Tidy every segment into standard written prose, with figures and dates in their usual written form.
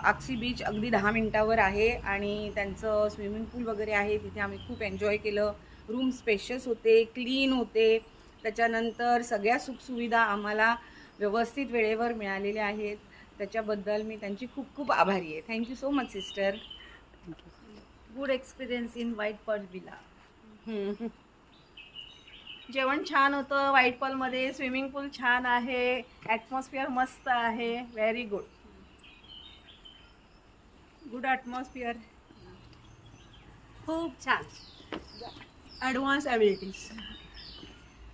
अक्सी beach अगदी 10 मिनिटावर आहे आणि त्यांचं स्विमिंग पूल वगैरे आहे. तिथे आम्ही खूप एन्जॉय केलं. रूम स्पेशियस होते, क्लीन होते. त्याच्यानंतर सगळ्या सुखसुविधा आम्हाला व्यवस्थित वेळेवर मिळालेल्या आहेत. त्याच्याबद्दल मी त्यांची खूप खूप आभारी आहे. Thank you so much sister. Good experience in white pearl villa. जेवण छान होतं व्हाईट पर्लमध्ये. स्विमिंग पूल छान आहे. ॲटमॉस्फिअर मस्त आहे. Very good. Good atmosphere. खूप छान. Advance abilities.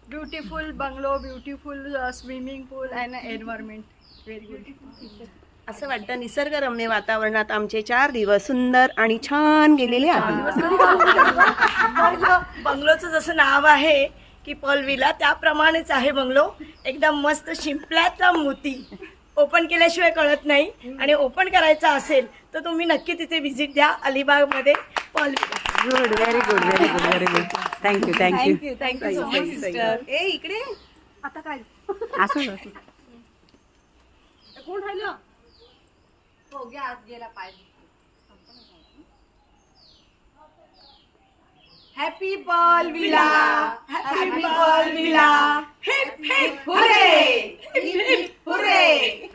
Beautiful bungalow, beautiful swimming pool and environment. Very good. असं वाटतं निसर्गरम्य वातावरणात आमचे 4 दिवस सुंदर आणि छान गेलेले आहेत. बंगलोचं जसं नाव आहे की पर्ल विला, त्याप्रमाणेच आहे बंगलो. एकदम मस्त शिंपल्यातला मोती. ओपन केल्याशिवाय कळत नाही आणि ओपन करायचा असेल तर तुम्ही नक्की तिथे व्हिजिट द्या अलिबागमध्ये pearl villa. Good, very good, very good, very good. Thank you thank you thank you so much sister. ए इकडे आता काय असं कोण राहिलं? हो घ्या आत गेला पाय. Happy pearl villa. Happy pearl villa. Hip hip hurray. Hip hip हुरे.